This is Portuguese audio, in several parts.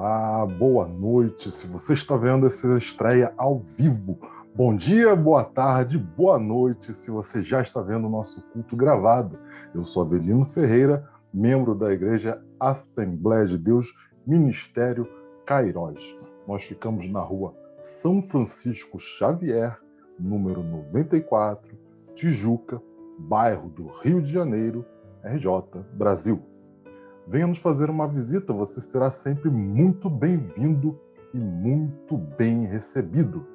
Olá, boa noite. Se você está vendo essa estreia ao vivo, bom dia, boa tarde, boa noite. Se você já está vendo o nosso culto gravado, eu sou Avelino Ferreira, membro da Igreja Assembleia de Deus, Ministério Cairós. Nós ficamos na rua São Francisco Xavier, número 94, Tijuca, bairro do Rio de Janeiro, RJ, Brasil. Venha nos fazer uma visita, você será sempre muito bem-vindo e muito bem recebido.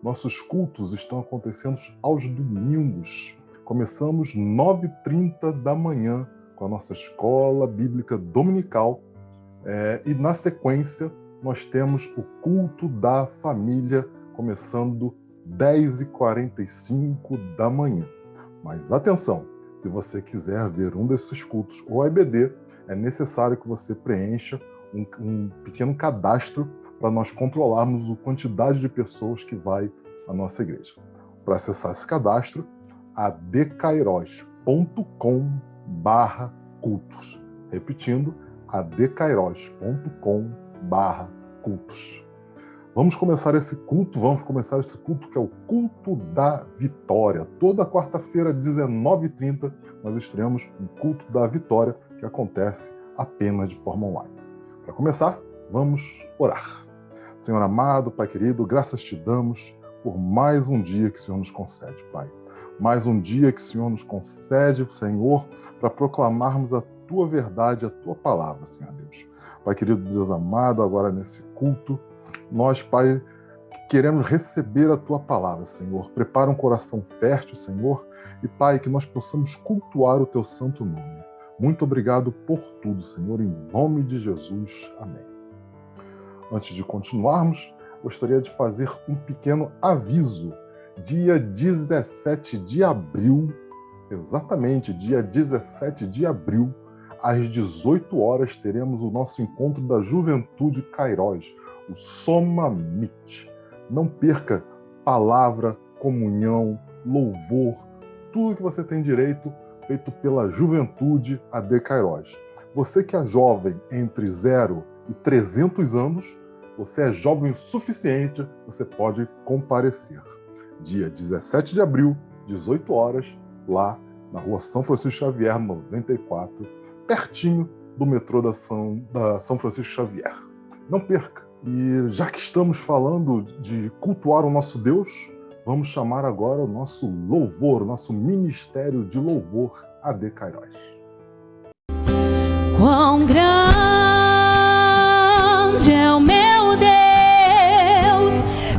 Nossos cultos estão acontecendo aos domingos. Começamos 9h30 da manhã com a nossa escola bíblica dominical e na sequência nós temos o culto da família começando 10h45 da manhã. Mas atenção, se você quiser ver um desses cultos ou EBD, é necessário que você preencha um pequeno cadastro para nós controlarmos a quantidade de pessoas que vai à nossa igreja. Para acessar esse cadastro, adcairos.com/cultos. Repetindo, adcairos.com/cultos. Vamos começar esse culto que é o culto da vitória. Toda quarta-feira, 19h30, nós estreamos o culto da vitória, que acontece apenas de forma online. Para começar, vamos orar. Senhor amado, Pai querido, graças te damos por mais um dia que o Senhor nos concede, Pai. Mais um dia que o Senhor nos concede, Senhor, para proclamarmos a tua verdade, a tua palavra, Senhor Deus. Pai querido, Deus amado, agora nesse culto, nós, Pai, queremos receber a tua palavra, Senhor. Prepara um coração fértil, Senhor, e, Pai, que nós possamos cultuar o teu santo nome. Muito obrigado por tudo, Senhor, em nome de Jesus. Amém. Antes de continuarmos, gostaria de fazer um pequeno aviso. Dia 17 de abril, exatamente dia 17 de abril, às 18 horas, teremos o nosso encontro da Juventude Cairós, o Soma Meet. Não perca palavra, comunhão, louvor, tudo que você tem direito, feito pela Juventude AD Cairós. Você que é jovem entre 0 e 300 anos, você é jovem o suficiente, você pode comparecer. Dia 17 de abril, 18 horas, lá na rua São Francisco Xavier, 94, pertinho do metrô da São Francisco Xavier. Não perca! E já que estamos falando de cultuar o nosso Deus, vamos chamar agora o nosso louvor, o nosso ministério de louvor AD Cairós. Quão grande é o meu Deus,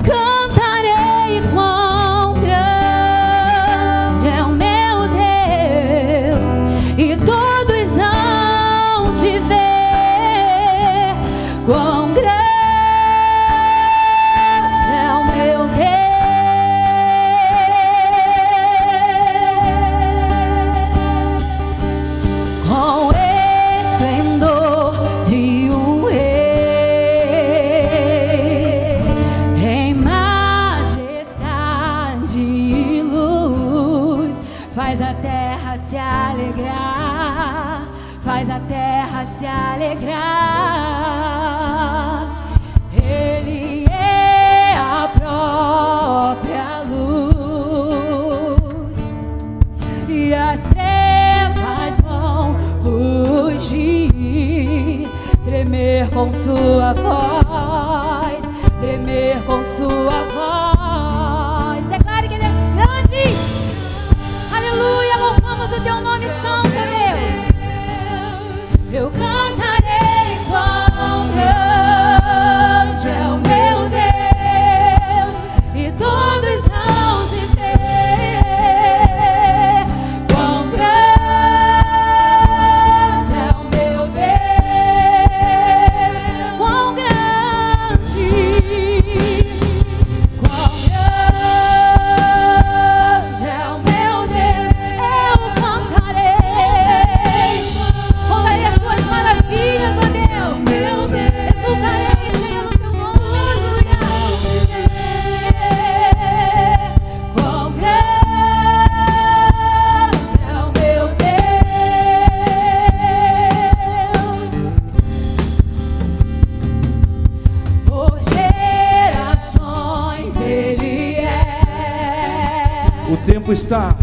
cantarei quão grande é o meu Deus, e todos hão de ver quão grande faz a terra se alegrar. Ele é a própria luz e as trevas vão fugir, tremer com sua voz, tremer com sua voz. Declare que ele é grande. Aleluia, louvamos o teu nome santo, Deus. Eu cantarei quão grande é o meu Deus, e todos hão de ver quão grande é o meu Deus, quão grande é o meu Deus. Eu cantarei. O tempo está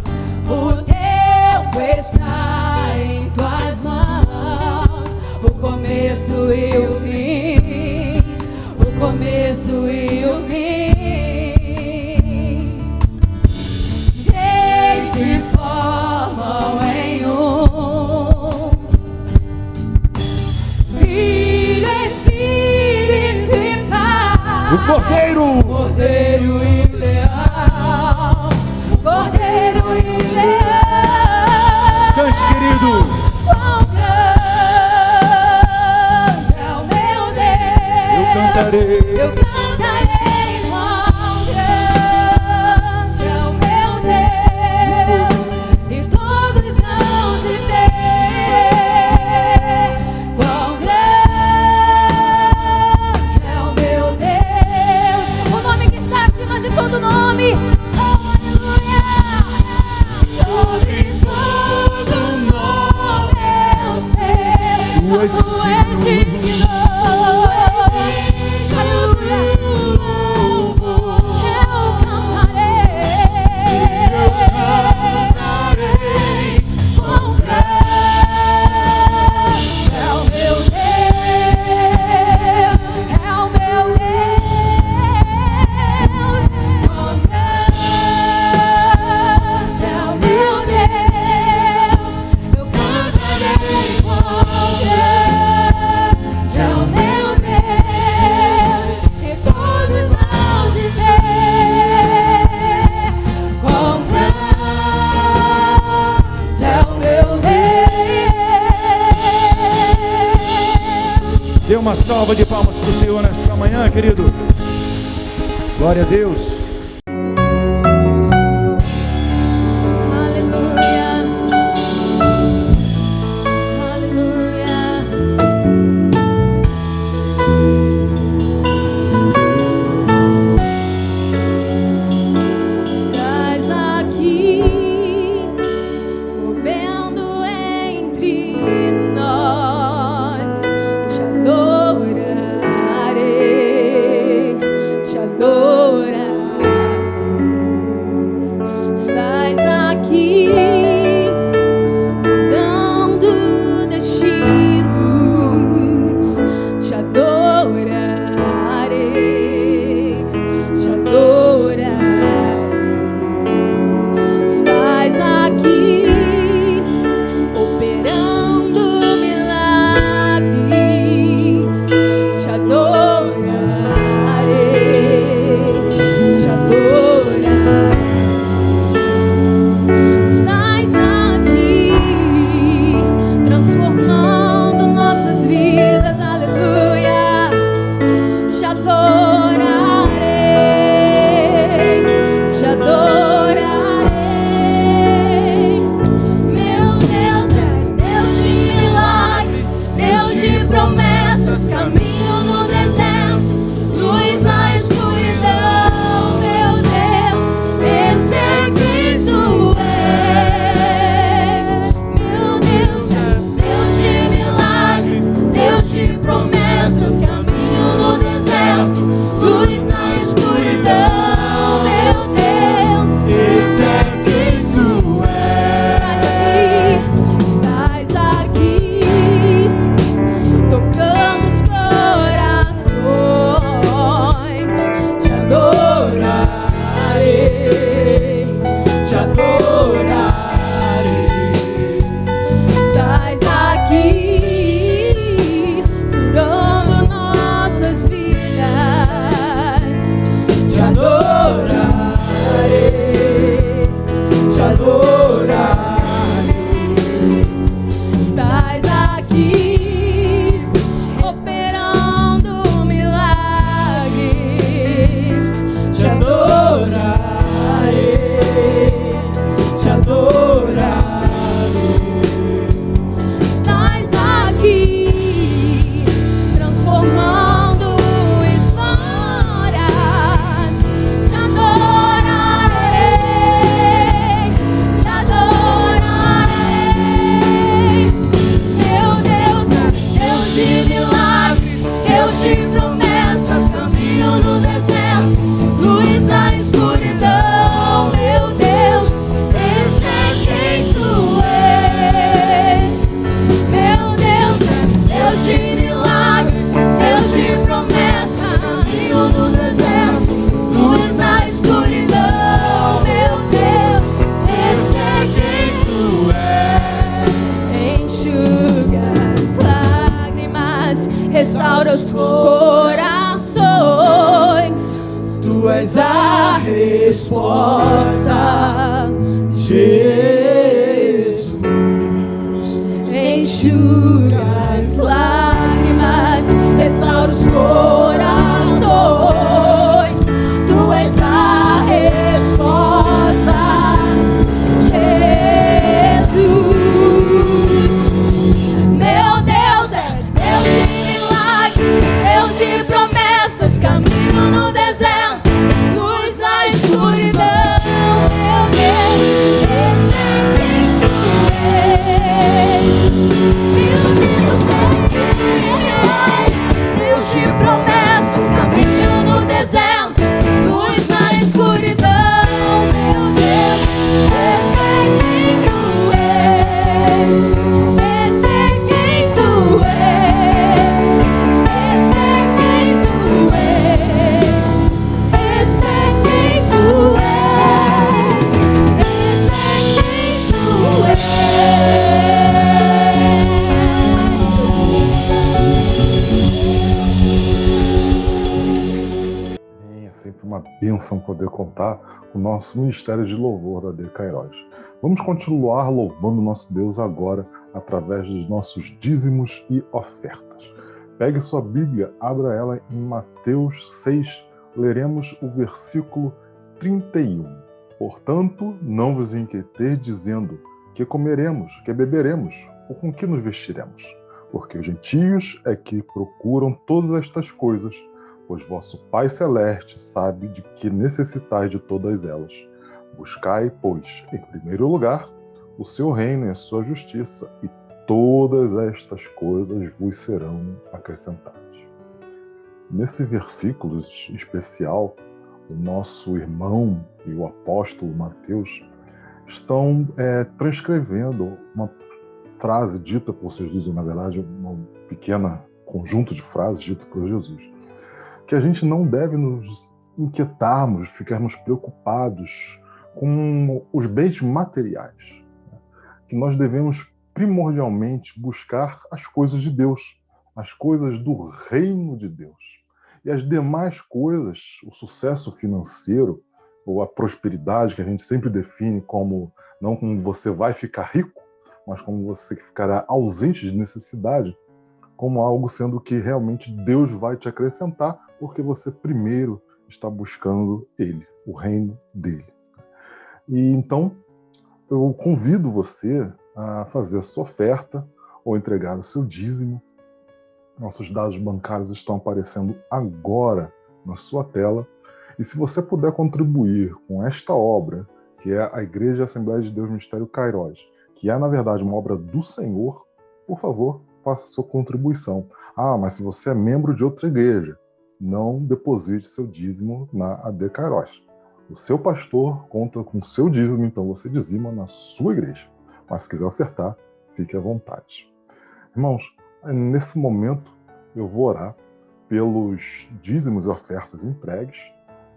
em tuas mãos. O começo e o fim. O começo e o fim. Três se formam em um. Filho, Espírito e Pai. o Cordeiro. Cordeiro e leão. Cordeiro e leão. Cante, querido. Quão grande é o meu Deus. Eu cantarei. Eu cantarei. Quão grande é o meu Deus. E todos hão de ver. Quão grande é o meu Deus. O nome que está acima de todo nome. Aleluia. Sobre todo nome eu sei. Tu és Tu és digno. Aleluia. Eu cantarei. Quão grande é o meu Deus. É o meu Deus. Quão grande é o meu Deus. Eu cantarei. Quão grande é o meu Deus. E todos hão de ver. Quão grande é o meu Deus. Dê uma salva de palmas para o Senhor nesta manhã, querido. Glória a Deus. Aleluia. Aleluia. Estás aqui, movendo entre nós. Te adorarei, te adorarei. Estás aqui, mudando destinos. Te adorarei, te adorarei. Estás aqui, operando milagres. Te adorarei, te adorarei. Estás aqui, transformando nossas vidas. Aleluia. resposta, Jesus. Enxuga as lágrimas, restaura os corações. Tu és a resposta, Jesus. Meu Deus é Deus de milagres, Deus de promessas, caminho no deserto, luz na escuridão. Meu Deus, esse é quem tu és. Meu Deus é Deus de promessas, caminho no deserto, luz na escuridão. Meu Deus, esse é quem tu és. Esse é quem tu és. Esse é quem tu és. Esse é quem tu és. Esse é quem tu és. É sempre uma bênção poder contar com o nosso ministério de louvor da AD Kairos. Vamos continuar louvando nosso Deus agora através dos nossos dízimos e ofertas. Pegue sua Bíblia, abra ela em Mateus 6, leremos o versículo 31. Portanto, não vos inquieteis dizendo que comeremos, que beberemos, ou com que nos vestiremos. Porque os gentios é que procuram todas estas coisas, pois vosso Pai Celeste sabe de que necessitais de todas elas. Buscai, pois, em primeiro lugar, o seu reino e a sua justiça, e todas estas coisas vos serão acrescentadas. Nesse versículo especial, o nosso irmão e o apóstolo Mateus estão transcrevendo uma frase dita por Jesus, ou na verdade um pequeno conjunto de frases dita por Jesus, que a gente não deve nos inquietarmos, ficarmos preocupados com os bens materiais, que nós devemos primordialmente buscar as coisas de Deus, as coisas do reino de Deus. E as demais coisas, o sucesso financeiro ou a prosperidade, que a gente sempre define como não como você vai ficar rico, mas como você ficará ausente de necessidade, como algo sendo que realmente Deus vai te acrescentar, porque você primeiro está buscando Ele, o reino dele. E então, eu convido você a fazer a sua oferta ou entregar o seu dízimo. Nossos dados bancários estão aparecendo agora na sua tela. E se você puder contribuir com esta obra, que é a Igreja Assembleia de Deus Ministério Kairos, que é, na verdade, uma obra do Senhor, por favor, faça sua contribuição. Ah, mas se você é membro de outra igreja, não deposite seu dízimo na AD Kairos. O seu pastor conta com o seu dízimo, então você dizima na sua igreja. Mas se quiser ofertar, fique à vontade. Irmãos, nesse momento eu vou orar pelos dízimos e ofertas entregues,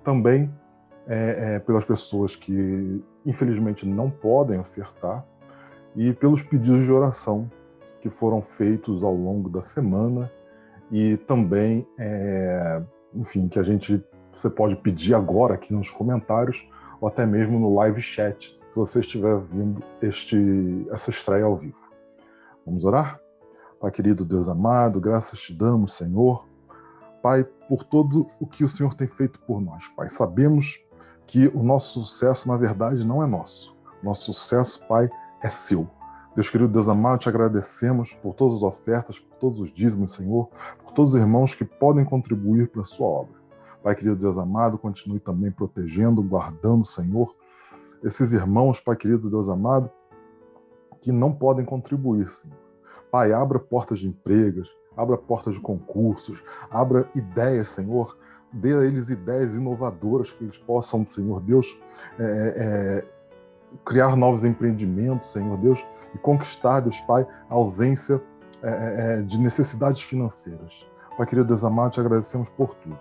também pelas pessoas que infelizmente não podem ofertar e pelos pedidos de oração que foram feitos ao longo da semana e também, enfim, que você pode pedir agora aqui nos comentários ou até mesmo no live chat, se você estiver vendo essa estreia ao vivo. Vamos orar? Pai querido, Deus amado, graças te damos, Senhor. Pai, por tudo o que o Senhor tem feito por nós. Pai, sabemos que o nosso sucesso, na verdade, não é nosso. Nosso sucesso, Pai, é seu. Deus querido, Deus amado, te agradecemos por todas as ofertas, por todos os dízimos, Senhor, por todos os irmãos que podem contribuir para a sua obra. Pai querido, Deus amado, continue também protegendo, guardando, Senhor, esses irmãos, Pai querido, Deus amado, que não podem contribuir, Senhor. Pai, abra portas de empregos, abra portas de concursos, abra ideias, Senhor, dê a eles ideias inovadoras que eles possam, Senhor Deus, criar novos empreendimentos, Senhor Deus, e conquistar, Deus Pai, a ausência de necessidades financeiras. Pai querido, Deus amado, te agradecemos por tudo.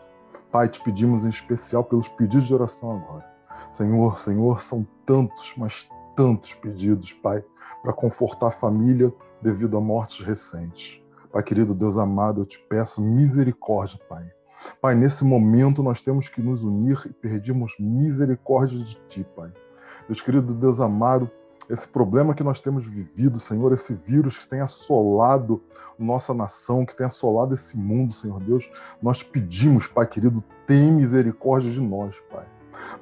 Pai, te pedimos em especial pelos pedidos de oração agora. Senhor, são tantos, mas tantos pedidos, Pai, para confortar a família devido a mortes recentes. Pai querido, Deus amado, eu te peço misericórdia, Pai. Pai, nesse momento nós temos que nos unir e pedirmos misericórdia de Ti, Pai. Deus querido, Deus amado, esse problema que nós temos vivido, Senhor, esse vírus que tem assolado nossa nação, que tem assolado esse mundo, Senhor Deus, nós pedimos, Pai querido, tem misericórdia de nós, Pai.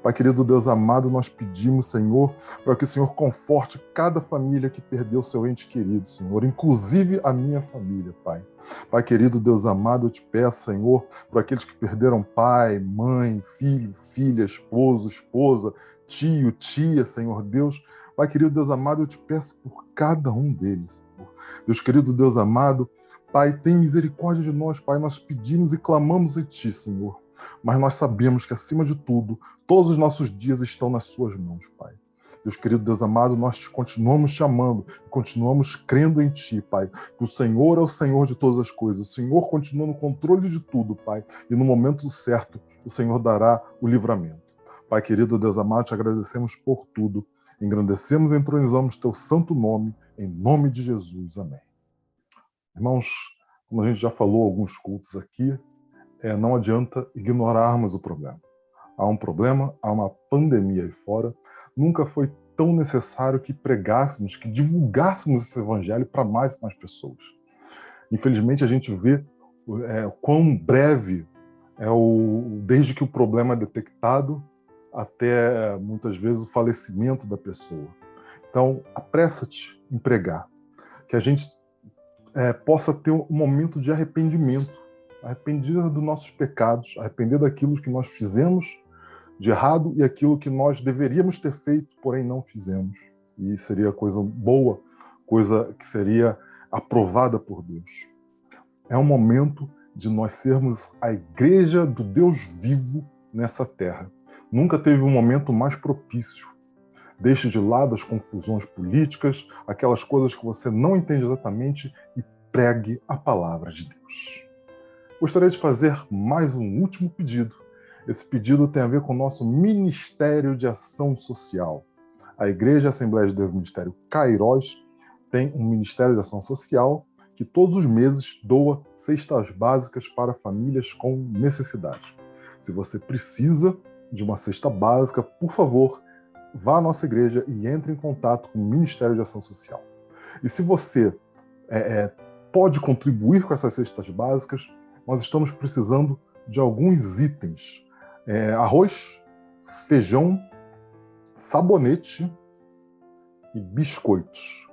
Pai querido, Deus amado, nós pedimos, Senhor, para que o Senhor conforte cada família que perdeu seu ente querido, Senhor, inclusive a minha família, Pai. Pai querido, Deus amado, eu te peço, Senhor, para aqueles que perderam pai, mãe, filho, filha, esposo, esposa, tio, tia, Senhor Deus. Pai querido, Deus amado, eu te peço por cada um deles, Senhor. Deus querido, Deus amado, Pai, tem misericórdia de nós, Pai, nós pedimos e clamamos em Ti, Senhor. Mas nós sabemos que, acima de tudo, todos os nossos dias estão nas Suas mãos, Pai. Deus querido, Deus amado, nós continuamos te amando, continuamos crendo em Ti, Pai, que o Senhor é o Senhor de todas as coisas, o Senhor continua no controle de tudo, Pai, e no momento certo o Senhor dará o livramento. Pai querido, Deus amado, te agradecemos por tudo, engrandecemos e entronizamos Teu santo nome, em nome de Jesus. Amém. Irmãos, como a gente já falou alguns cultos aqui, não adianta ignorarmos o problema. Há um problema, há uma pandemia aí fora. Nunca foi tão necessário que pregássemos, que divulgássemos esse evangelho para mais e mais pessoas. Infelizmente, a gente vê quão breve desde que o problema é detectado até, muitas vezes, o falecimento da pessoa. Então, apressa-te em pregar. Que a gente possa ter um momento de arrependimento, arrepender dos nossos pecados, arrepender daquilo que nós fizemos de errado e aquilo que nós deveríamos ter feito, porém não fizemos. E seria coisa boa, coisa que seria aprovada por Deus. É um momento de nós sermos a igreja do Deus vivo nessa terra. Nunca teve um momento mais propício. Deixe de lado as confusões políticas, aquelas coisas que você não entende exatamente e pregue a palavra de Deus. Gostaria de fazer mais um último pedido. Esse pedido tem a ver com o nosso Ministério de Ação Social. A Igreja Assembleia de Deus Ministério Cairós tem um Ministério de Ação Social que todos os meses doa cestas básicas para famílias com necessidade. Se você precisa de uma cesta básica, por favor, vá à nossa igreja e entre em contato com o Ministério de Ação Social. E se você pode contribuir com essas cestas básicas, nós estamos precisando de alguns itens. Arroz, feijão, sabonete e biscoitos.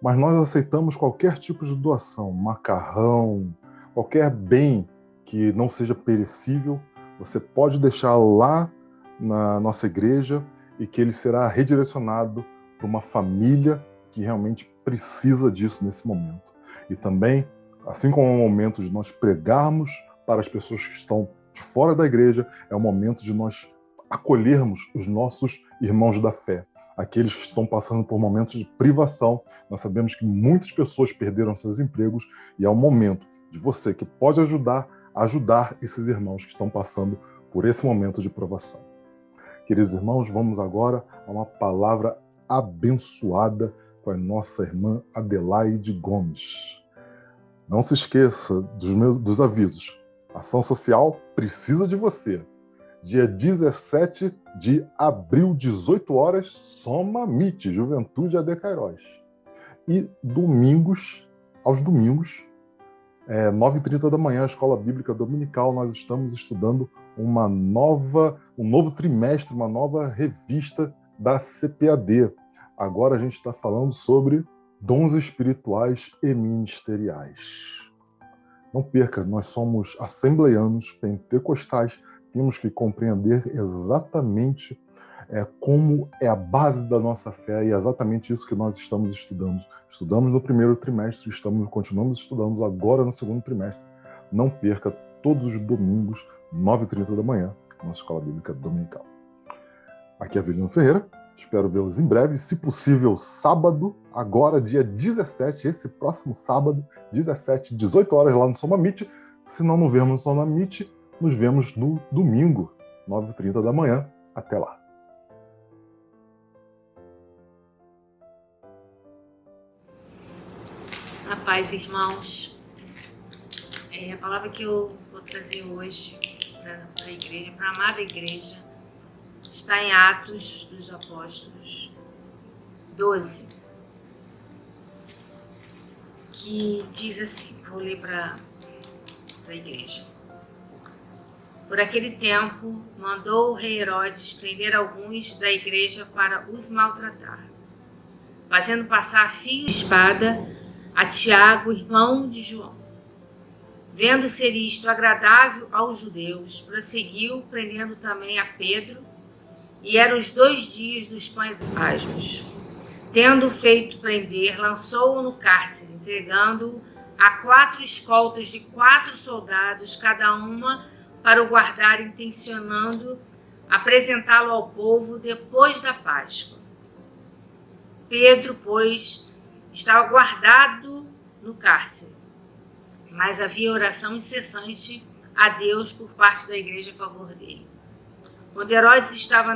Mas nós aceitamos qualquer tipo de doação, macarrão, qualquer bem que não seja perecível, você pode deixar lá na nossa igreja e que ele será redirecionado para uma família que realmente precisa disso nesse momento. E também, assim como é o momento de nós pregarmos para as pessoas que estão de fora da igreja, é o momento de nós acolhermos os nossos irmãos da fé, aqueles que estão passando por momentos de privação. Nós sabemos que muitas pessoas perderam seus empregos e é o momento de você que pode ajudar esses irmãos que estão passando por esse momento de provação. Queridos irmãos, vamos agora a uma palavra abençoada com a nossa irmã Adelaide Gomes. Não se esqueça dos avisos. Ação Social precisa de você. Dia 17 de abril, 18 horas, Soma Mite, Juventude AD Cairós. E aos domingos, 9h30 da manhã, a Escola Bíblica Dominical, nós estamos estudando um novo trimestre, uma nova revista da CPAD. Agora a gente está falando sobre dons espirituais e ministeriais. Não perca, nós somos assembleianos, pentecostais, temos que compreender exatamente como é a base da nossa fé e é exatamente isso que nós estamos estudando. Estudamos no primeiro trimestre, continuamos estudando agora no segundo trimestre. Não perca todos os domingos, 9h30 da manhã, nossa Escola Bíblica Dominical. Aqui é Avelino Ferreira, espero vê-los em breve, se possível sábado, agora dia 17, esse próximo sábado, 17, 18 horas lá no Soma Mite. Se não nos vemos no Soma Mite, nos vemos no domingo, 9h30 da manhã. Até lá. A paz, irmãos. A palavra que eu vou trazer hoje para a igreja, para a amada igreja, está em Atos dos Apóstolos 12, que diz assim, vou ler para a igreja. Por aquele tempo, mandou o rei Herodes prender alguns da igreja para os maltratar, fazendo passar a fio e espada a Tiago, irmão de João. Vendo ser isto agradável aos judeus, prosseguiu, prendendo também a Pedro, e eram os 2 dias dos pães asmos. Tendo feito prender, lançou-o no cárcere, entregando-o a 4 escoltas de 4 soldados, cada uma para o guardar, intencionando apresentá-lo ao povo depois da Páscoa. Pedro, pois, estava guardado no cárcere, mas havia oração incessante a Deus por parte da igreja a favor dele. Quando Herodes estava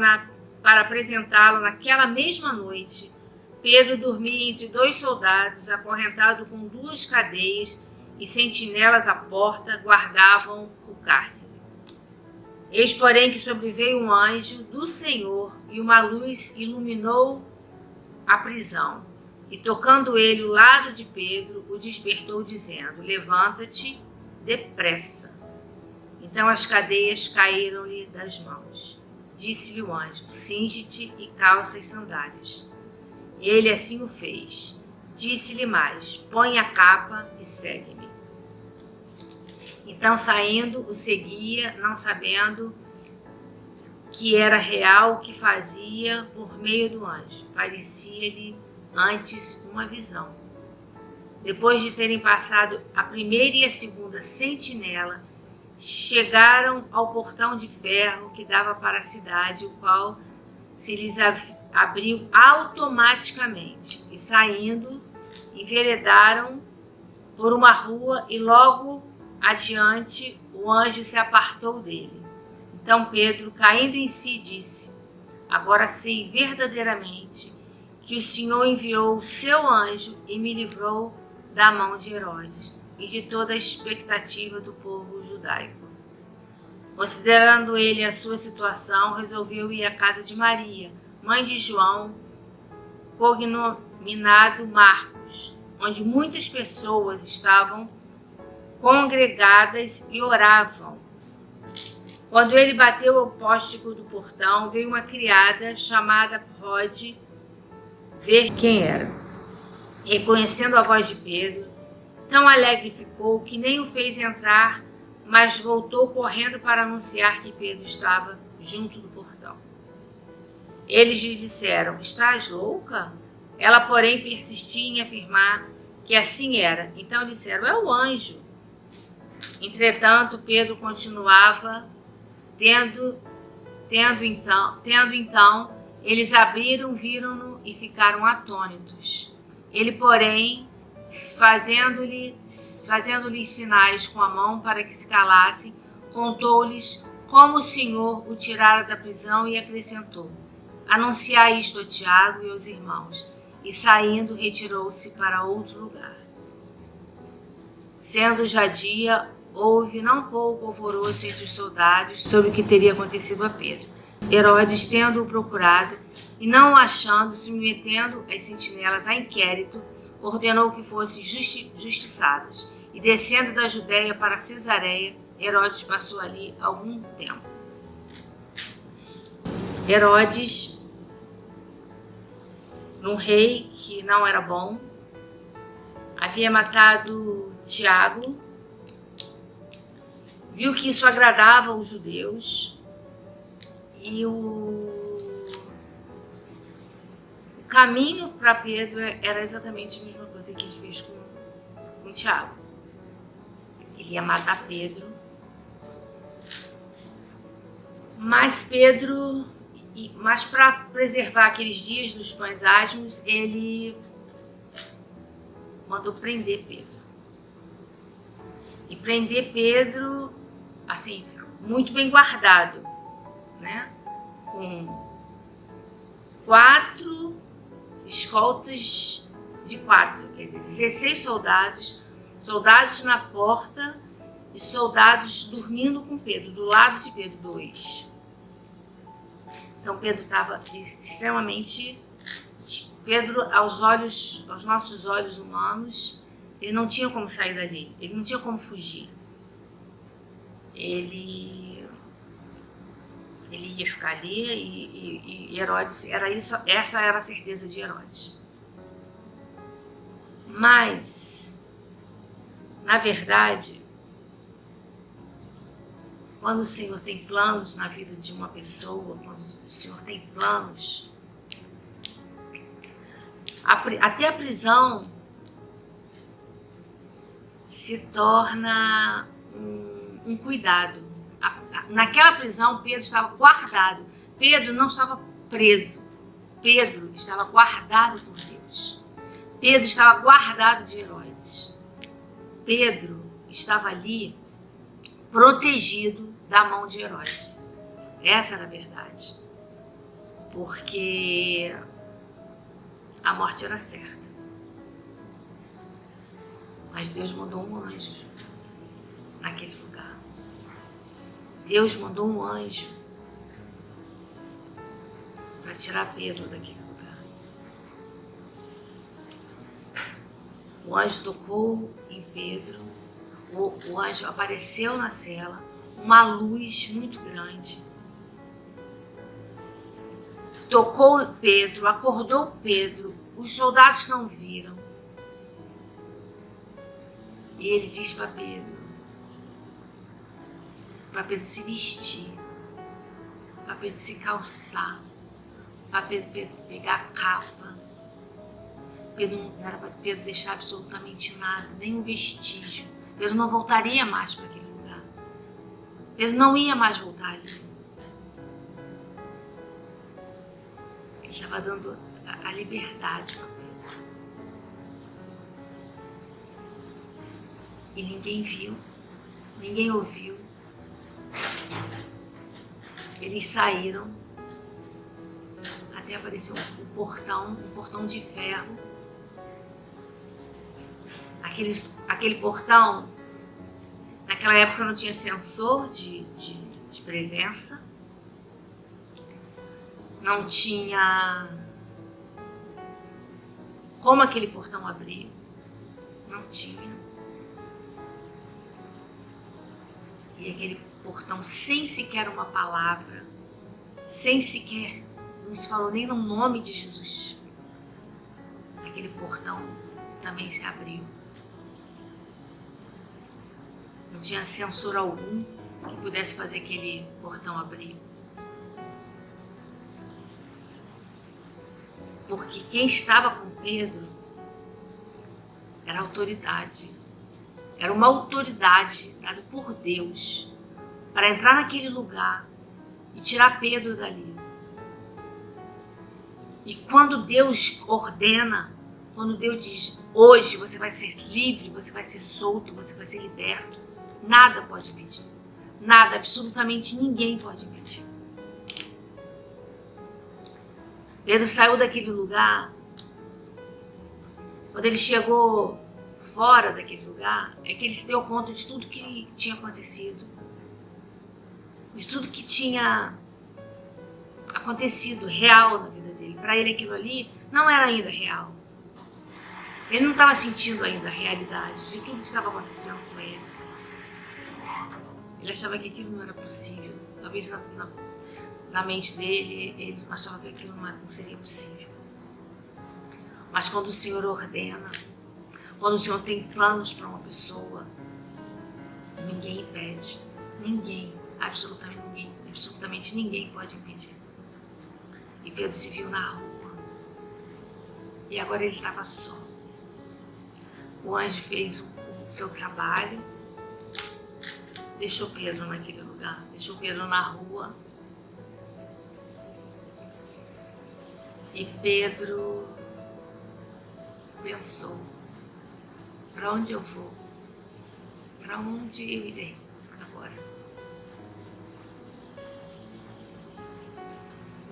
para apresentá-lo naquela mesma noite, Pedro dormia entre 2 soldados, acorrentado com 2 cadeias, e sentinelas à porta guardavam o cárcere. Eis, porém, que sobreveio um anjo do Senhor, e uma luz iluminou a prisão. E tocando ele o lado de Pedro, o despertou, dizendo: levanta-te depressa. Então as cadeias caíram-lhe das mãos. Disse-lhe o anjo: cinge-te e calça as sandálias. Ele assim o fez. Disse-lhe mais: põe a capa e segue-me. Então, saindo, o seguia, não sabendo que era real o que fazia por meio do anjo. Parecia-lhe antes uma visão. Depois de terem passado a primeira e a segunda sentinela, chegaram ao portão de ferro que dava para a cidade, o qual se lhes abriu automaticamente, e saindo, enveredaram por uma rua, e logo adiante o anjo se apartou dele. Então Pedro, caindo em si, disse: agora sei verdadeiramente que o Senhor enviou o seu anjo e me livrou da mão de Herodes e de toda a expectativa do povo judaico. Considerando ele a sua situação, resolveu ir à casa de Maria, mãe de João, cognominado Marcos, onde muitas pessoas estavam congregadas e oravam. Quando ele bateu ao pórtico do portão, veio uma criada chamada Rode ver quem era. Reconhecendo a voz de Pedro, tão alegre ficou que nem o fez entrar, mas voltou correndo para anunciar que Pedro estava junto do portão. Eles lhe disseram: estás louca? Ela, porém, persistia em afirmar que assim era. Então disseram: é o anjo. Entretanto, Pedro continuava, tendo então, eles abriram, viram-no e ficaram atônitos. Ele, porém, fazendo-lhes sinais com a mão para que se calassem, contou-lhes como o Senhor o tirara da prisão e acrescentou: anunciai isto a Tiago e aos irmãos. E saindo, retirou-se para outro lugar. Sendo já dia, houve não pouco alvoroço entre os soldados sobre o que teria acontecido a Pedro. Herodes, tendo-o procurado e não o achando, submetendo as sentinelas a inquérito, ordenou que fossem justiçados. E descendo da Judéia para Cesareia, Herodes passou ali algum tempo. Herodes, um rei que não era bom, havia matado Tiago, viu que isso agradava os judeus, e o caminho para Pedro era exatamente a mesma coisa que ele fez com Tiago. Ele ia matar Pedro, mas para preservar aqueles dias dos pães asmos, ele mandou prender Pedro. E prender Pedro, assim, muito bem guardado, né? Com 4 escoltas de 4, quer dizer, 16 soldados na porta, e soldados dormindo com Pedro, do lado de Pedro, 2. Então Pedro estava extremamente... Pedro, aos nossos olhos humanos, ele não tinha como sair dali, ele não tinha como fugir. Ele ia ficar ali e Herodes, essa era a certeza de Herodes. Mas, na verdade, quando o Senhor tem planos na vida de uma pessoa, quando o Senhor tem planos, até a prisão se torna um cuidado. Naquela prisão, Pedro estava guardado. Pedro não estava preso. Pedro estava guardado por Deus. Pedro estava guardado de Herodes. Pedro estava ali protegido da mão de Herodes. Essa era a verdade. Porque a morte era certa. Mas Deus mandou um anjo naquele lugar. Deus mandou um anjo para tirar Pedro daquele lugar. O anjo tocou em Pedro, o anjo apareceu na cela, uma luz muito grande. Tocou Pedro, acordou Pedro, os soldados não viram. E ele diz para Pedro se vestir, para Pedro se calçar, para Pedro pegar a capa. Não era para Pedro deixar absolutamente nada, nenhum vestígio. Pedro não voltaria mais para aquele lugar. Pedro não ia mais voltar ali. Ele estava dando a liberdade para Pedro. E ninguém viu, ninguém ouviu. Eles saíram até aparecer um portão de ferro. Aquele portão, naquela época não tinha sensor de presença, não tinha como aquele portão abrir, não tinha. E aquele portão, sem sequer uma palavra, sem sequer, não se falou nem no nome de Jesus, aquele portão também se abriu. Não tinha sensor algum que pudesse fazer aquele portão abrir. Porque quem estava com Pedro era autoridade. Era uma autoridade dada por Deus para entrar naquele lugar e tirar Pedro dali. E quando Deus ordena, quando Deus diz, hoje você vai ser livre, você vai ser solto, você vai ser liberto, nada pode impedir. Nada, absolutamente ninguém pode impedir. Pedro saiu daquele lugar. Quando ele chegou fora daquele lugar, é que ele se deu conta de tudo que tinha acontecido. De tudo que tinha acontecido real na vida dele. Para ele aquilo ali não era ainda real. Ele não estava sentindo ainda a realidade de tudo que estava acontecendo com ele. Ele achava que aquilo não era possível. Talvez na mente dele, ele achava que aquilo não seria possível. Mas quando o Senhor ordena, quando o Senhor tem planos para uma pessoa, ninguém impede. Ninguém, absolutamente ninguém pode impedir. E Pedro se viu na rua. E agora ele estava só. O anjo fez o seu trabalho, deixou Pedro naquele lugar, deixou Pedro na rua. E Pedro pensou, para onde eu vou? Para onde eu irei agora?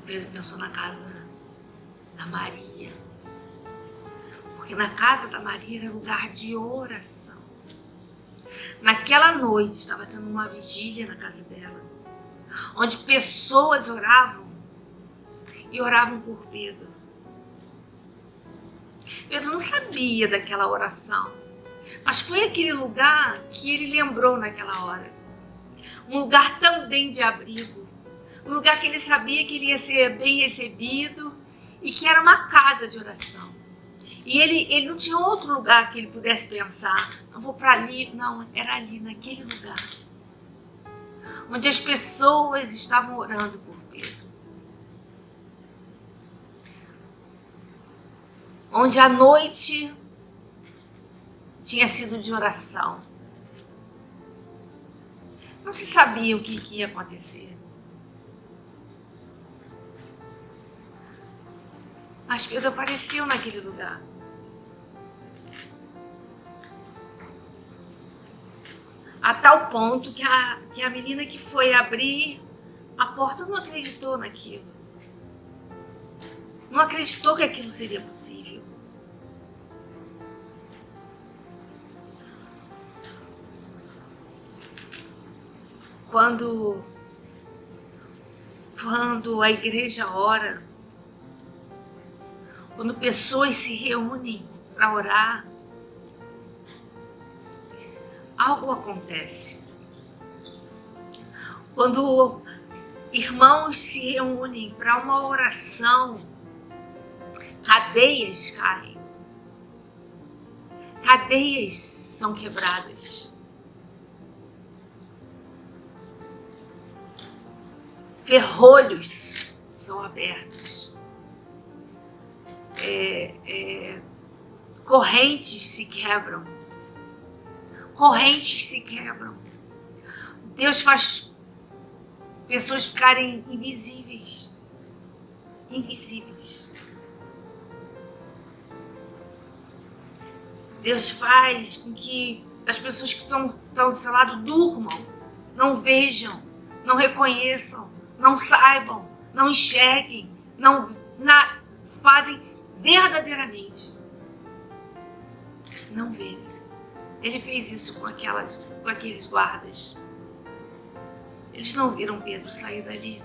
Pedro pensou na casa da Maria, porque na casa da Maria era lugar de oração. Naquela noite estava tendo uma vigília na casa dela, onde pessoas oravam e oravam por Pedro. Pedro não sabia daquela oração, mas foi aquele lugar que ele lembrou naquela hora. Um lugar também de abrigo, um lugar que ele sabia que ele ia ser bem recebido e que era uma casa de oração. E ele não tinha outro lugar que ele pudesse pensar, não vou para ali, não, era ali, naquele lugar, onde as pessoas estavam orando por Pedro. Onde a noite tinha sido de oração. Não se sabia o que ia acontecer. Mas Pedro apareceu naquele lugar. A tal ponto que a menina que foi abrir a porta não acreditou naquilo. Não acreditou que aquilo seria possível. Quando a igreja ora, quando pessoas se reúnem para orar, algo acontece. Quando irmãos se reúnem para uma oração, cadeias caem. Cadeias são quebradas. Ferrolhos são abertos. Correntes se quebram. Correntes se quebram. Deus faz pessoas ficarem invisíveis. Invisíveis. Deus faz com que as pessoas que estão do seu lado durmam, não vejam, não reconheçam, não saibam, não enxerguem, não fazem verdadeiramente. Não verem. Ele fez isso com aqueles guardas. Eles não viram Pedro sair dali.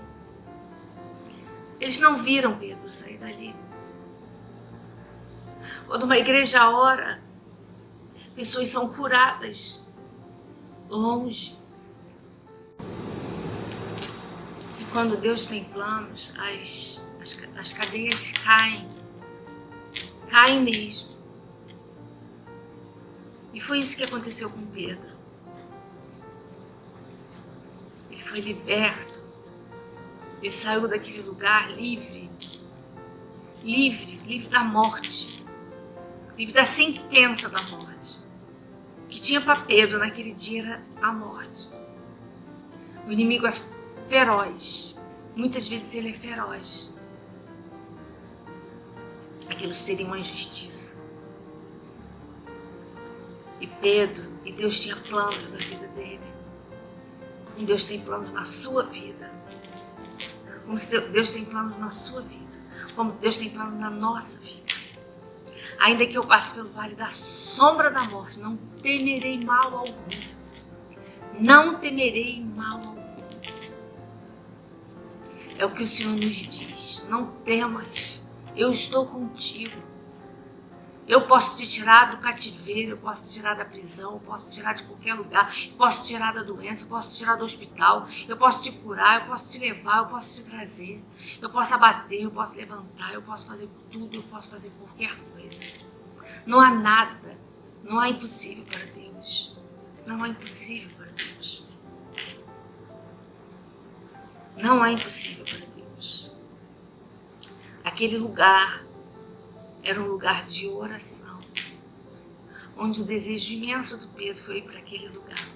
Eles não viram Pedro sair dali. Quando uma igreja ora, pessoas são curadas longe. E quando Deus tem planos, as cadeias caem. Caem mesmo. E foi isso que aconteceu com Pedro. Ele foi liberto. Ele saiu daquele lugar livre. Livre da morte. Livre da sentença da morte. O que tinha para Pedro naquele dia era a morte. O inimigo é feroz. Muitas vezes ele é feroz. Aquilo seria uma injustiça. E Deus tinha planos na vida dele. Como Deus tem planos na sua vida. Como Deus tem planos na sua vida. Como Deus tem planos na nossa vida. Ainda que eu passe pelo vale da sombra da morte, não temerei mal algum. Não temerei mal algum. É o que o Senhor nos diz. Não temas, eu estou contigo. Eu posso te tirar do cativeiro, eu posso te tirar da prisão, eu posso te tirar de qualquer lugar, eu posso te tirar da doença, eu posso te tirar do hospital, eu posso te curar, eu posso te levar, eu posso te trazer, eu posso abater, eu posso levantar, eu posso fazer tudo, eu posso fazer qualquer coisa. Não há nada, não há impossível para Deus. Não há impossível para Deus. Não há impossível para Deus. Aquele lugar era um lugar de oração, onde o desejo imenso do Pedro foi ir para aquele lugar.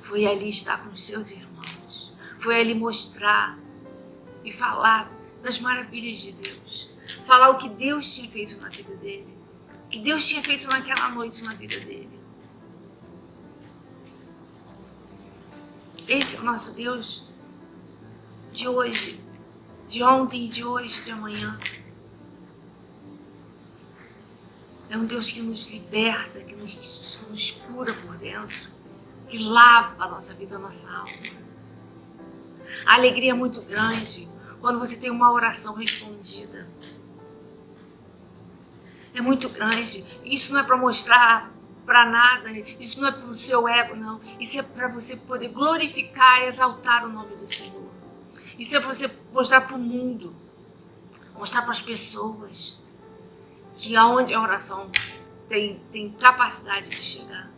Foi ali estar com os seus irmãos. Foi ali mostrar e falar das maravilhas de Deus. Falar o que Deus tinha feito na vida dele. O que Deus tinha feito naquela noite na vida dele. Esse é o nosso Deus de hoje, de ontem, de hoje, de amanhã. É um Deus que nos liberta, que nos cura por dentro, que lava a nossa vida, a nossa alma. A alegria é muito grande quando você tem uma oração respondida. É muito grande. Isso não é para mostrar para nada, isso não é para o seu ego, não. Isso é para você poder glorificar e exaltar o nome do Senhor. Isso é você mostrar para o mundo, mostrar para as pessoas que aonde a oração tem capacidade de chegar.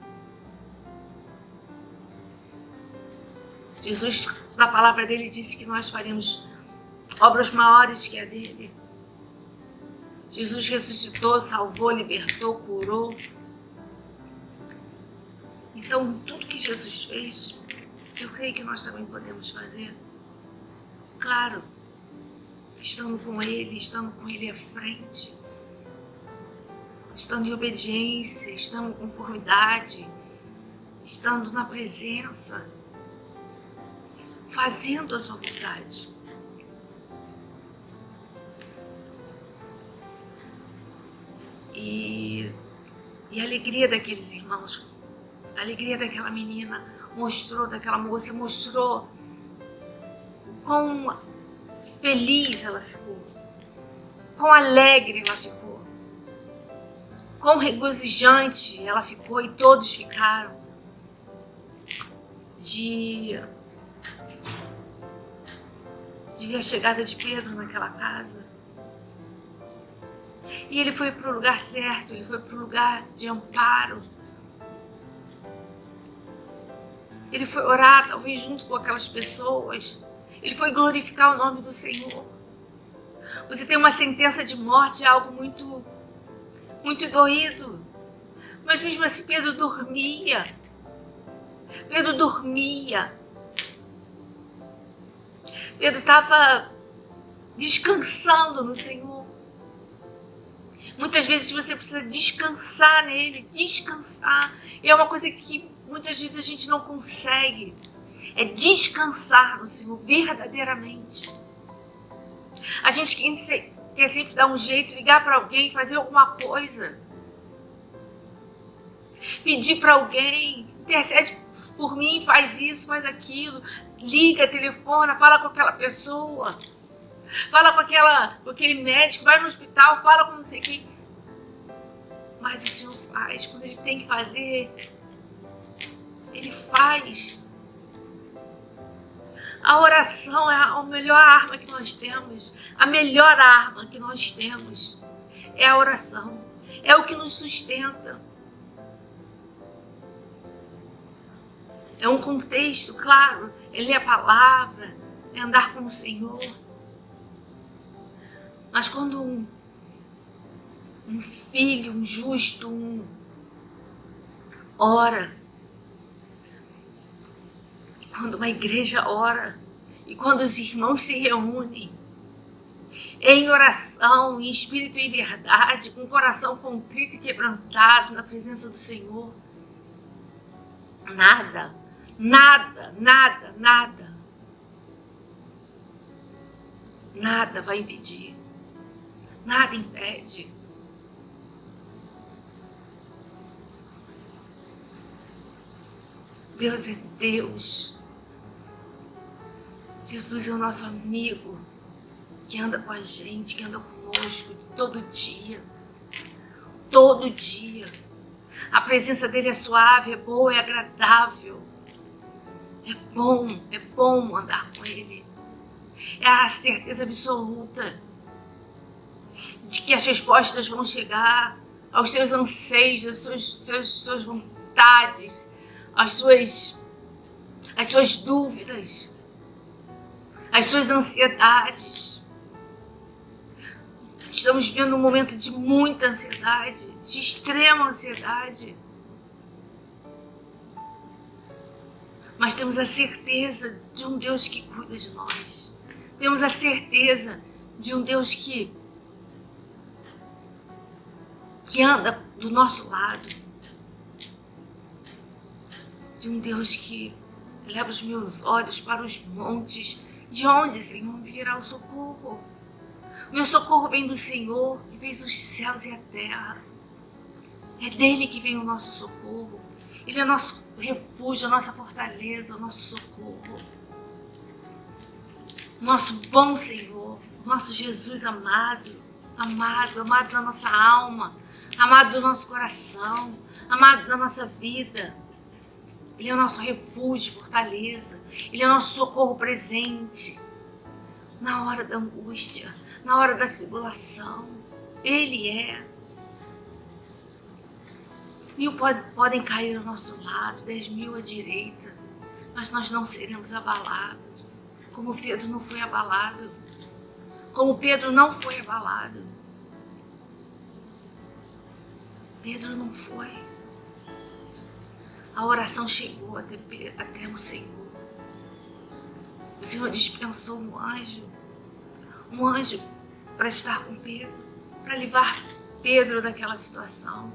Jesus, na palavra dele, disse que nós faríamos obras maiores que a dele. Jesus ressuscitou, salvou, libertou, curou. Então, tudo que Jesus fez, eu creio que nós também podemos fazer. Claro, estando com Ele à frente, estando em obediência, estando em conformidade, estando na presença, fazendo a sua vontade. E a alegria daqueles irmãos, a alegria daquela menina, daquela moça, mostrou quão feliz ela ficou, quão alegre ela ficou, quão regozijante ela ficou e todos ficaram de ver a chegada de Pedro naquela casa. E ele foi para o lugar certo, ele foi para o lugar de amparo. Ele foi orar, talvez junto com aquelas pessoas. Ele foi glorificar o nome do Senhor. Você tem uma sentença de morte, é algo muito, muito doído. Mas mesmo assim Pedro dormia. Pedro dormia. Pedro estava descansando no Senhor. Muitas vezes você precisa descansar nele, descansar. E é uma coisa que muitas vezes a gente não consegue. É descansar no Senhor verdadeiramente. A gente quer sempre dar um jeito, ligar para alguém, fazer alguma coisa. Pedir para alguém, intercede por mim, faz isso, faz aquilo. Liga, telefona, fala com aquela pessoa. Fala com aquele médico, vai no hospital, fala com não sei quem. Mas o Senhor faz, quando Ele tem que fazer, Ele faz. A oração é a melhor arma que nós temos. A melhor arma que nós temos é a oração. É o que nos sustenta. É um contexto, claro, é ler a palavra, é andar com o Senhor. Mas quando um filho, um justo, ora, e quando uma igreja ora, e quando os irmãos se reúnem em oração, em espírito e verdade, com o coração contrito e quebrantado na presença do Senhor, nada vai impedir. Nada impede. Deus é Deus. Jesus é o nosso amigo que anda com a gente, que anda conosco todo dia. Todo dia. A presença dele é suave, é boa, é agradável. É bom andar com ele. É a certeza absoluta de que as respostas vão chegar aos seus anseios, às suas vontades, às suas dúvidas, às suas ansiedades. Estamos vivendo um momento de muita ansiedade, de extrema ansiedade. Mas temos a certeza de um Deus que cuida de nós. Temos a certeza de um Deus que anda do nosso lado. De um Deus que leva os meus olhos para os montes. De onde, Senhor, me virá o socorro? O meu socorro vem do Senhor, que fez os céus e a terra. É dele que vem o nosso socorro. Ele é nosso refúgio, a nossa fortaleza, o nosso socorro. Nosso bom Senhor, nosso Jesus amado, amado da nossa alma, amado do nosso coração, amado da nossa vida. Ele é o nosso refúgio, fortaleza. Ele é o nosso socorro presente. Na hora da angústia, na hora da tribulação. Ele é. 1000 podem cair ao nosso lado, 10.000 à direita, mas nós não seremos abalados. Como Pedro não foi abalado. Como Pedro não foi abalado. Pedro não foi. A oração chegou até o Senhor. O Senhor dispensou um anjo para estar com Pedro, para livrar Pedro daquela situação.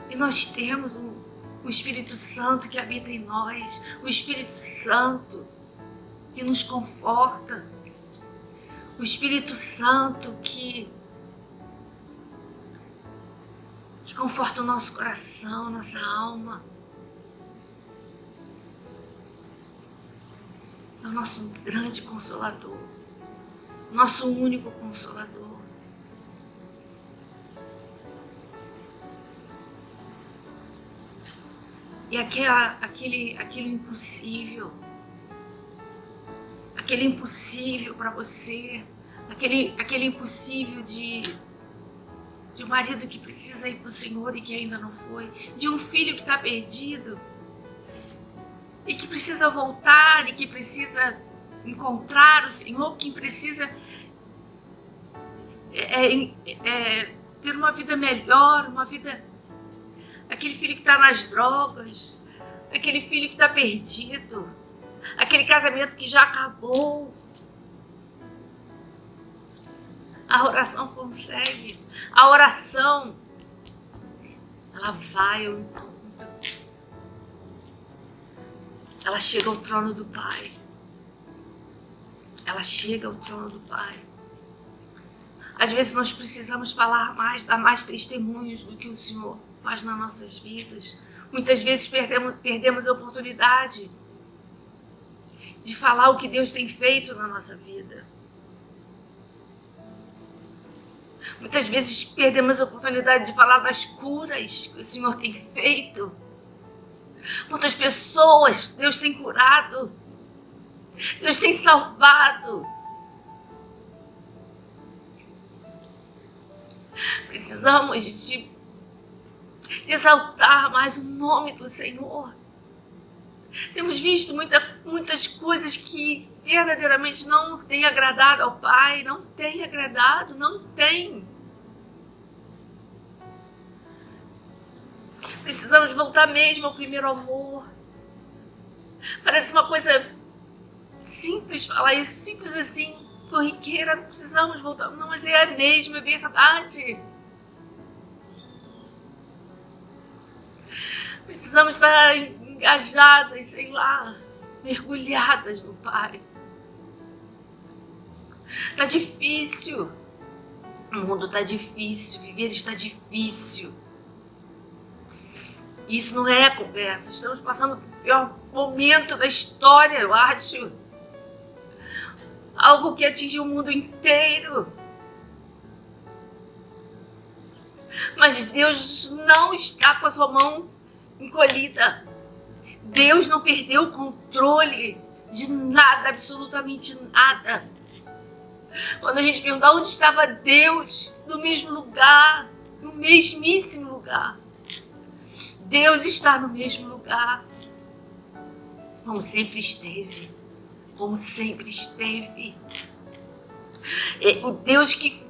E nós temos o Espírito Santo que habita em nós, o Espírito Santo que nos conforta, o Espírito Santo que conforta o nosso coração, nossa alma. É o nosso grande consolador, nosso único consolador. E aquele impossível para você, aquele impossível de um marido que precisa ir para o Senhor e que ainda não foi, de um filho que está perdido e que precisa voltar e que precisa encontrar o Senhor, que precisa ter uma vida melhor, uma vida. Aquele filho que está nas drogas, aquele filho que está perdido, aquele casamento que já acabou. A oração consegue. A oração, ela vai ao encontro. Ela chega ao trono do Pai. Ela chega ao trono do Pai. Às vezes nós precisamos falar mais, dar mais testemunhos do que o Senhor faz nas nossas vidas. Muitas vezes perdemos a oportunidade de falar o que Deus tem feito na nossa vida. Muitas vezes perdemos a oportunidade de falar das curas que o Senhor tem feito. Quantas pessoas Deus tem curado, Deus tem salvado. Precisamos de exaltar mais o nome do Senhor. Temos visto muitas coisas que verdadeiramente não têm agradado ao Pai, não tem. Precisamos voltar mesmo ao primeiro amor. Parece uma coisa simples falar isso, simples assim, corriqueira, não precisamos voltar. Não, mas é mesmo, é verdade. Precisamos estar engajadas, sei lá, mergulhadas no Pai. Está difícil. O mundo está difícil, viver está difícil. Isso não é conversa. Estamos passando pelo pior momento da história, eu acho. Algo que atinge o mundo inteiro. Mas Deus não está com a sua mão encolhida. Deus não perdeu o controle de nada, absolutamente nada. Quando a gente pergunta onde estava Deus, no mesmo lugar, no mesmíssimo lugar. Deus está no mesmo lugar, como sempre esteve, O Deus que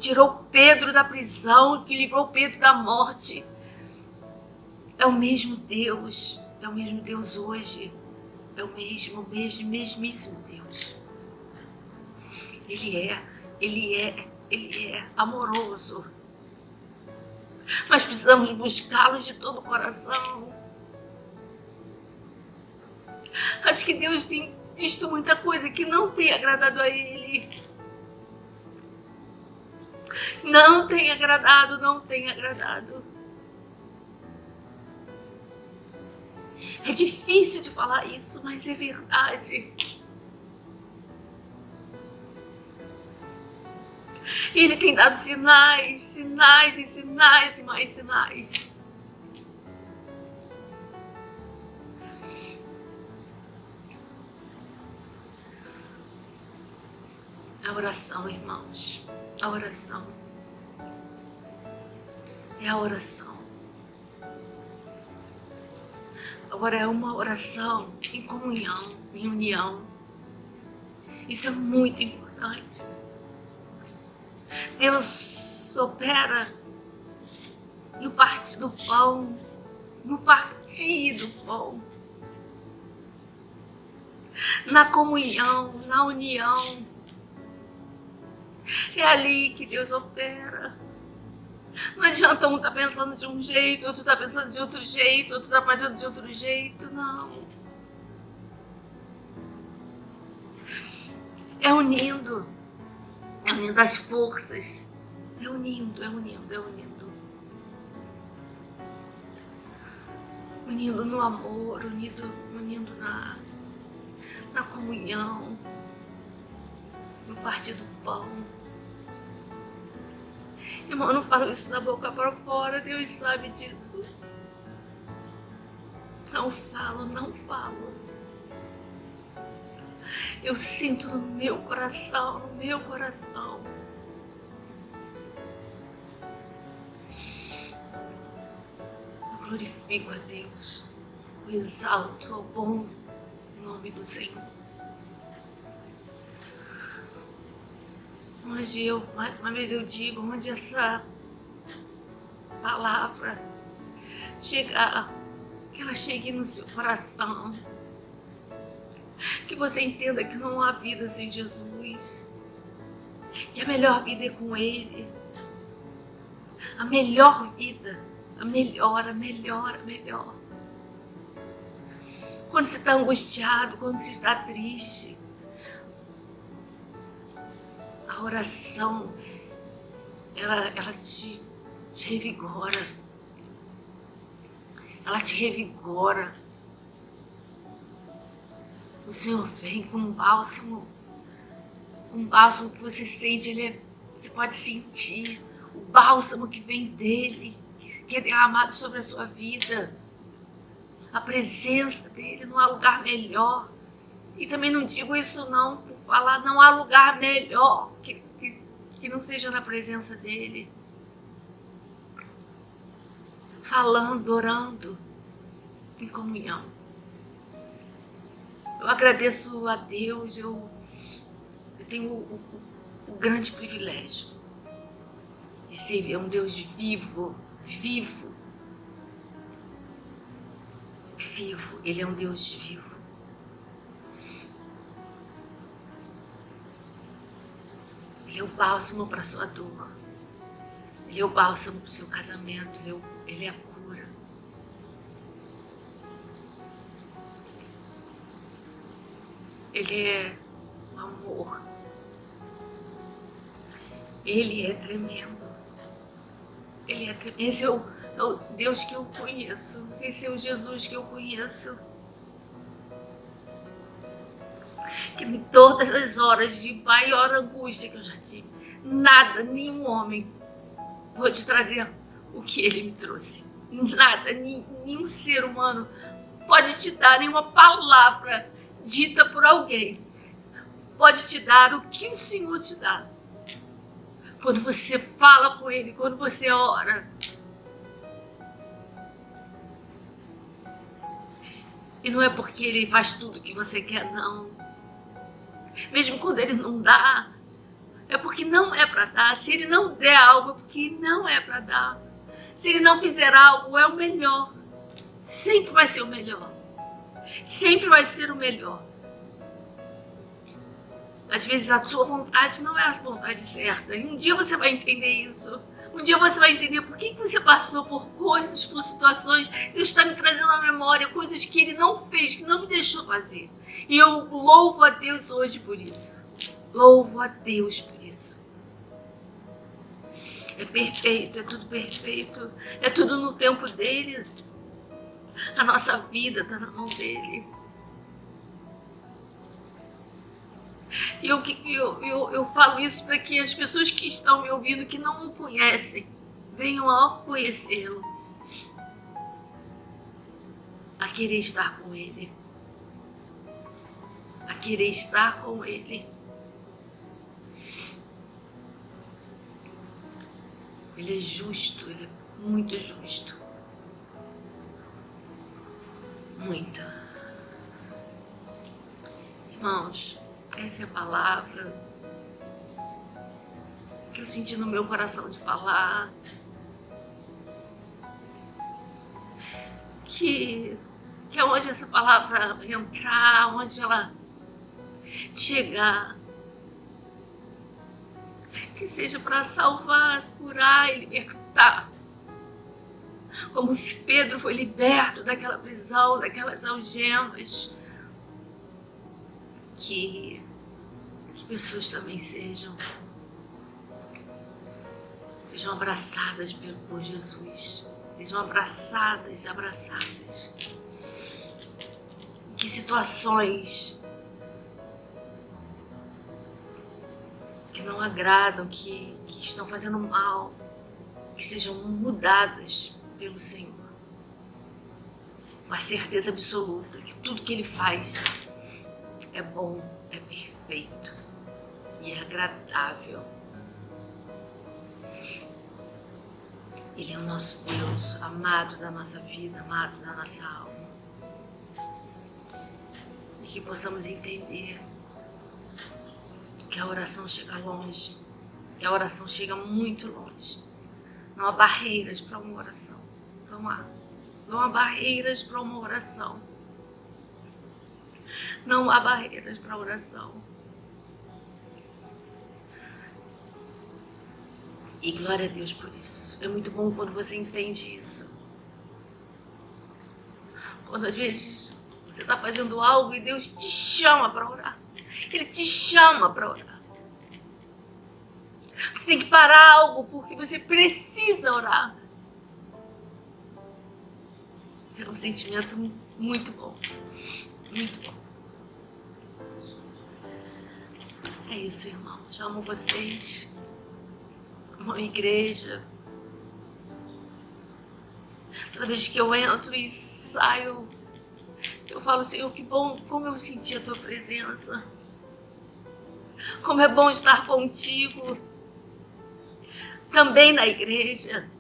tirou Pedro da prisão, que livrou Pedro da morte, é o mesmo Deus hoje, é o mesmíssimo Deus. Ele é amoroso. Mas precisamos buscá-lo de todo o coração. Acho que Deus tem visto muita coisa que não tem agradado a Ele. Não tem agradado, não tem agradado. É difícil de falar isso, mas é verdade. E Ele tem dado sinais, sinais e sinais e mais sinais. A oração, irmãos, a oração. É a oração. Agora é uma oração em comunhão, em união. Isso é muito importante. Deus opera no partir do pão, no partir do pão, na comunhão, na união. É ali que Deus opera. Não adianta um estar pensando de um jeito, outro está pensando de outro jeito, outro está fazendo de outro jeito, não. É unindo as forças, é unindo. Unindo no amor, unindo na comunhão, no partir do pão. Irmão, eu não falo isso da boca para fora, Deus sabe disso. Não falo. Eu sinto no meu coração, Eu glorifico a Deus, eu exalto ao bom nome do Senhor. Onde mais uma vez eu digo, onde essa palavra chegar, que ela chegue no seu coração, que você entenda que não há vida sem Jesus, que a melhor vida é com Ele, a melhor vida, a melhor. Quando você está angustiado, quando você está triste, a oração, ela te revigora. Ela te revigora. O Senhor vem com um bálsamo que você sente, você pode sentir o bálsamo que vem dele, que é derramado sobre a sua vida. A presença dele, não há lugar melhor. E também não digo isso não por falar, não há lugar melhor que não seja na presença dele. Falando, orando, em comunhão. Eu agradeço a Deus, eu tenho o grande privilégio de servir a um Deus vivo. Ele é um Deus vivo. Ele é o bálsamo para a sua dor. Ele é o bálsamo para o seu casamento. Ele é a cura. Ele é o amor. Ele é tremendo. Ele é tremendo. Esse é o Deus que eu conheço. Esse é o Jesus que eu conheço. Que em todas as horas de maior angústia que eu já tive, nada, nenhum homem, vou te trazer o que ele me trouxe. Nada, nenhum ser humano pode te dar nenhuma palavra dita por alguém. Pode te dar o que o Senhor te dá. Quando você fala com Ele, quando você ora. E não é porque Ele faz tudo o que você quer, não. Mesmo quando Ele não dá, é porque não é para dar. Se Ele não der algo, é porque não é para dar. Se Ele não fizer algo, é o melhor. Sempre vai ser o melhor. Sempre vai ser o melhor. Às vezes a sua vontade não é a vontade certa. E um dia você vai entender isso. Um dia você vai entender por que você passou por coisas, por situações. Deus está me trazendo à memória coisas que Ele não fez, que não me deixou fazer. E eu louvo a Deus hoje por isso. Louvo a Deus por isso. É perfeito, é tudo perfeito. É tudo no tempo dele. A nossa vida está na mão dele. E eu falo isso para que as pessoas que estão me ouvindo, que não o conhecem, venham a conhecê-lo. A querer estar com ele. A querer estar com ele. Ele é justo, ele é muito justo. Muito. Irmãos, essa é a palavra que eu senti no meu coração de falar. Que é onde essa palavra entrar, onde ela chegar. Que seja para salvar, curar e libertar. Como Pedro foi liberto daquela prisão, daquelas algemas. Que pessoas também sejam abraçadas por Jesus. Sejam abraçadas. Que situações que não agradam, que estão fazendo mal, que sejam mudadas pelo Senhor. Com a certeza absoluta que tudo que Ele faz é bom, é perfeito e é agradável. Ele é o nosso Deus, amado da nossa vida, amado da nossa alma. E que possamos entender que a oração chega longe, que a oração chega muito longe. Não há barreiras para uma oração. Não há barreiras para uma oração. Não há barreiras para a oração. E glória a Deus por isso. É muito bom quando você entende isso. Quando às vezes você está fazendo algo e Deus te chama para orar. Ele te chama para orar. Você tem que parar algo porque você precisa orar. É um sentimento muito bom. Muito bom. É isso, irmãos. Amo vocês. Amo a igreja. Toda vez que eu entro e saio, eu falo, Senhor, que bom, como eu senti a Tua presença. Como é bom estar contigo. Também na igreja.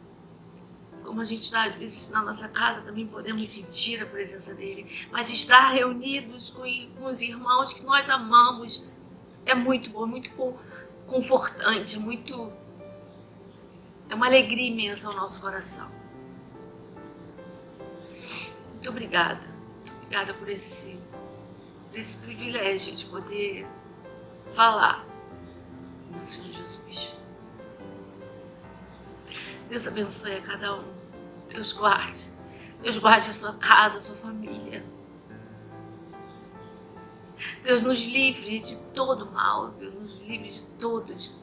Como a gente está, às vezes, na nossa casa, também podemos sentir a presença dEle. Mas estar reunidos com os irmãos que nós amamos é muito bom, é muito confortante, é uma alegria imensa ao nosso coração. Muito obrigada. Obrigada por esse privilégio de poder falar do Senhor Jesus. Deus abençoe a cada um. Deus guarde. Deus guarde a sua casa, a sua família. Deus nos livre de todo mal. Deus nos livre de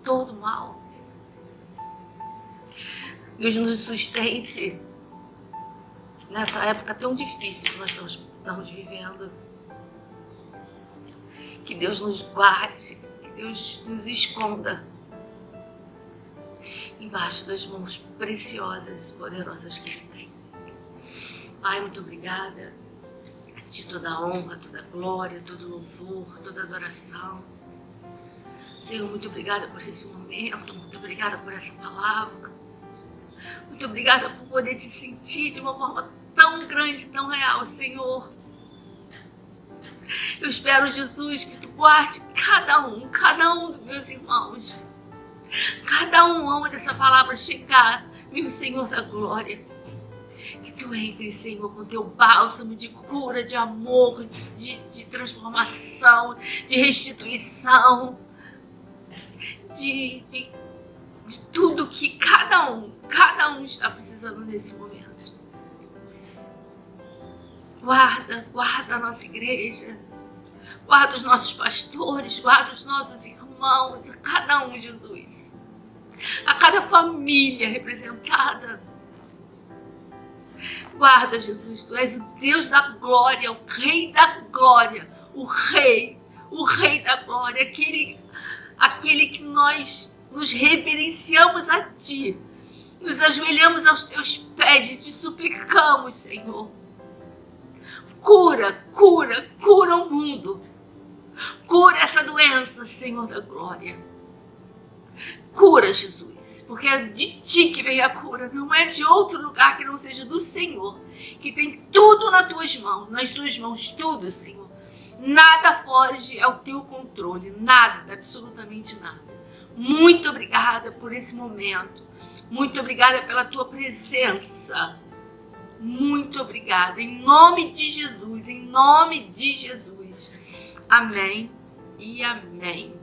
todo mal. Deus nos sustente nessa época tão difícil que nós estamos vivendo. Que Deus nos guarde, que Deus nos esconda embaixo das mãos preciosas e poderosas que Ele tem. Pai, muito obrigada. A Ti toda a honra, toda a glória, todo louvor, toda adoração. Senhor, muito obrigada por esse momento, muito obrigada por essa palavra. Muito obrigada por poder Te sentir de uma forma tão grande, tão real, Senhor. Eu espero, Jesus, que Tu guarde cada um dos meus irmãos. Cada um onde essa palavra chegar, meu Senhor da glória. Que Tu entre, Senhor, com Teu bálsamo de cura, de amor, de transformação, de restituição, de tudo que cada um está precisando nesse momento. Guarda a nossa igreja, guarda os nossos pastores, guarda os nossos irmãos, cada um, Jesus. a cada família representada. Guarda, Jesus, Tu és o Deus da glória, o Rei da glória, o Rei da glória, aquele que nós nos reverenciamos a Ti, nos ajoelhamos aos Teus pés e Te suplicamos, Senhor. Cura o mundo. Cura essa doença, Senhor da glória. Cura, Jesus, porque é de Ti que vem a cura, não é de outro lugar que não seja do Senhor, que tem tudo nas Suas mãos, tudo, Senhor. Nada foge ao Teu controle, nada, absolutamente nada. Muito obrigada por esse momento, muito obrigada pela Tua presença, muito obrigada, em nome de Jesus, Amém e amém.